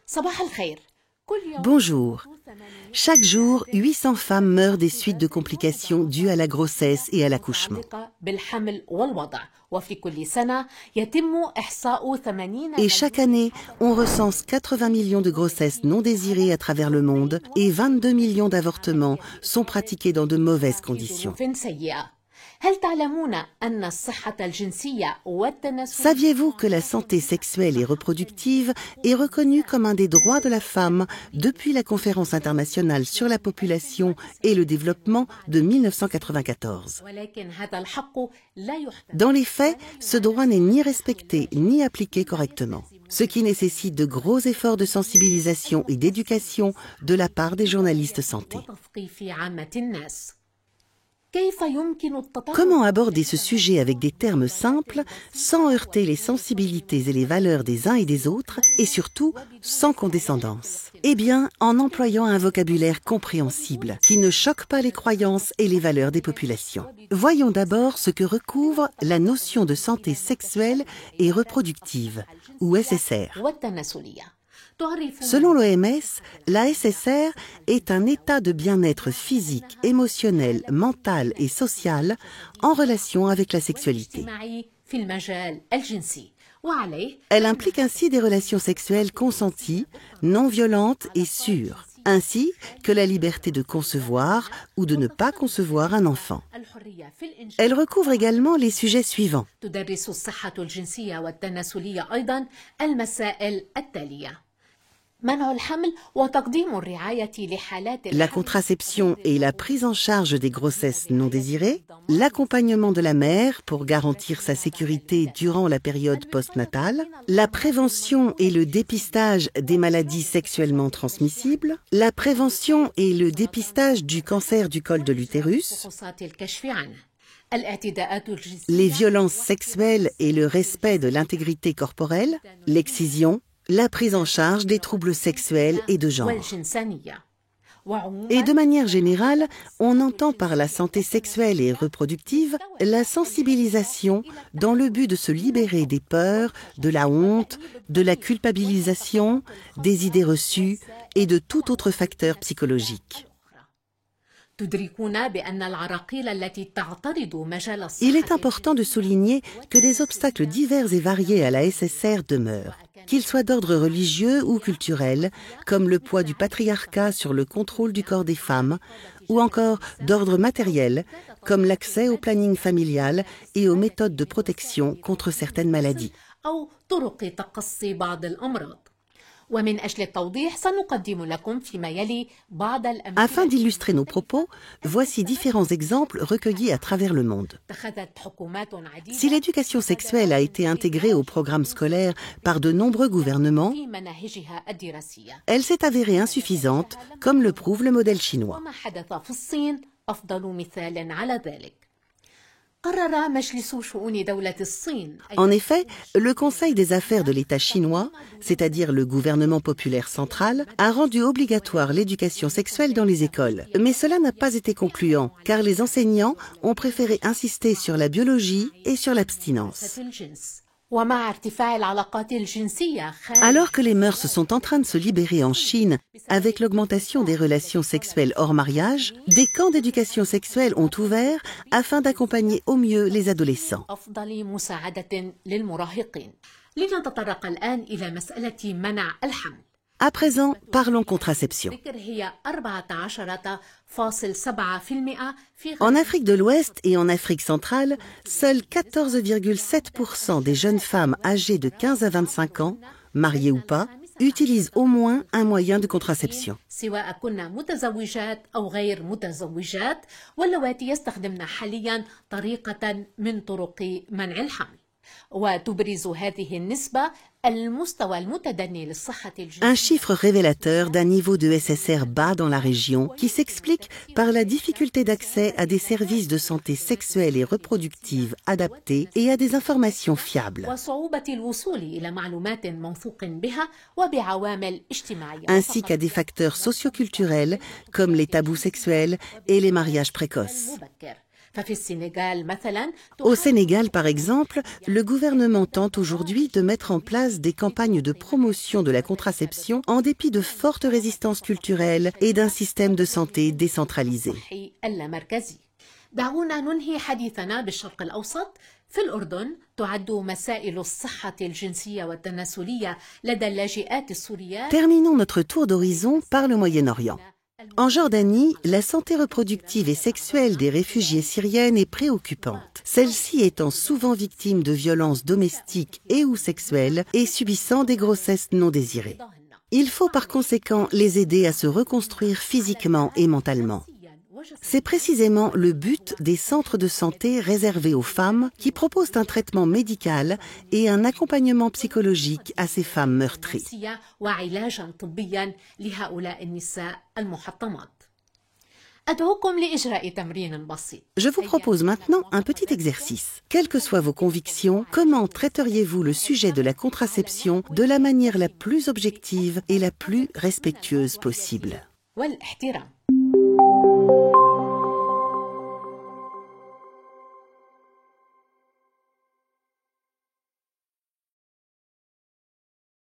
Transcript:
صباح الخير. Bonjour. Chaque jour, 800 femmes meurent des suites de complications dues à la grossesse et à l'accouchement. Et chaque année, on recense 80 millions de grossesses non désirées à travers le monde et 22 millions d'avortements sont pratiqués dans de mauvaises conditions. Saviez-vous que la santé sexuelle et reproductive est reconnue comme un des droits de la femme depuis la Conférence internationale sur la population et le développement de 1994? Dans les faits, ce droit n'est ni respecté ni appliqué correctement, ce qui nécessite de gros efforts de sensibilisation et d'éducation de la part des journalistes santé. Comment aborder ce sujet avec des termes simples, sans heurter les sensibilités et les valeurs des uns et des autres, et surtout sans condescendance? Eh bien, en employant un vocabulaire compréhensible, qui ne choque pas les croyances et les valeurs des populations. Voyons d'abord ce que recouvre la notion de santé sexuelle et reproductive, ou SSR. Selon l'OMS, la SSR est un état de bien-être physique, émotionnel, mental et social en relation avec la sexualité. Elle implique ainsi des relations sexuelles consenties, non violentes et sûres, ainsi que la liberté de concevoir ou de ne pas concevoir un enfant. Elle recouvre également les sujets suivants. La contraception et la prise en charge des grossesses non désirées, l'accompagnement de la mère pour garantir sa sécurité durant la période postnatale, la prévention et le dépistage des maladies sexuellement transmissibles, la prévention et le dépistage du cancer du col de l'utérus, les violences sexuelles et le respect de l'intégrité corporelle, l'excision, la prise en charge des troubles sexuels et de genre. Et de manière générale, on entend par la santé sexuelle et reproductive la sensibilisation dans le but de se libérer des peurs, de la honte, de la culpabilisation, des idées reçues et de tout autre facteur psychologique. Il est important de souligner que des obstacles divers et variés à la SSR demeurent, qu'ils soient d'ordre religieux ou culturel, comme le poids du patriarcat sur le contrôle du corps des femmes, ou encore d'ordre matériel, comme l'accès au planning familial et aux méthodes de protection contre certaines maladies. Afin d'illustrer nos propos, voici différents exemples recueillis à travers le monde. Si l'éducation sexuelle a été intégrée au programme scolaire par de nombreux gouvernements, elle s'est avérée insuffisante, comme le prouve le modèle chinois. En effet, le Conseil des affaires de l'État chinois, c'est-à-dire le gouvernement populaire central, a rendu obligatoire l'éducation sexuelle dans les écoles. Mais cela n'a pas été concluant, car les enseignants ont préféré insister sur la biologie et sur l'abstinence. Alors que les mœurs sont en train de se libérer en Chine avec l'augmentation des relations sexuelles hors mariage, des camps d'éducation sexuelle ont ouvert afin d'accompagner au mieux les adolescents. À présent, parlons contraception. En Afrique de l'Ouest et en Afrique centrale, seuls 14,7% des jeunes femmes âgées de 15 à 25 ans, mariées ou pas, utilisent au moins un moyen de contraception. Un chiffre révélateur d'un niveau de SSR bas dans la région qui s'explique par la difficulté d'accès à des services de santé sexuelle et reproductive adaptés et à des informations fiables, ainsi qu'à des facteurs socioculturels comme les tabous sexuels et les mariages précoces. Au Sénégal, par exemple, le gouvernement tente aujourd'hui de mettre en place des campagnes de promotion de la contraception en dépit de fortes résistances culturelles et d'un système de santé décentralisé. في الأردن تعد مسائل الصحة الجنسية والتناسلية لدى اللاجئات السوريات. Terminons notre tour d'horizon par le Moyen-Orient. En Jordanie, la santé reproductive et sexuelle des réfugiés syriennes est préoccupante, celles-ci étant souvent victimes de violences domestiques et ou sexuelles et subissant des grossesses non désirées. Il faut par conséquent les aider à se reconstruire physiquement et mentalement. C'est précisément le but des centres de santé réservés aux femmes qui proposent un traitement médical et un accompagnement psychologique à ces femmes meurtries. Je vous propose maintenant un petit exercice. Quelles que soient vos convictions, comment traiteriez-vous le sujet de la contraception de la manière la plus objective et la plus respectueuse possible ?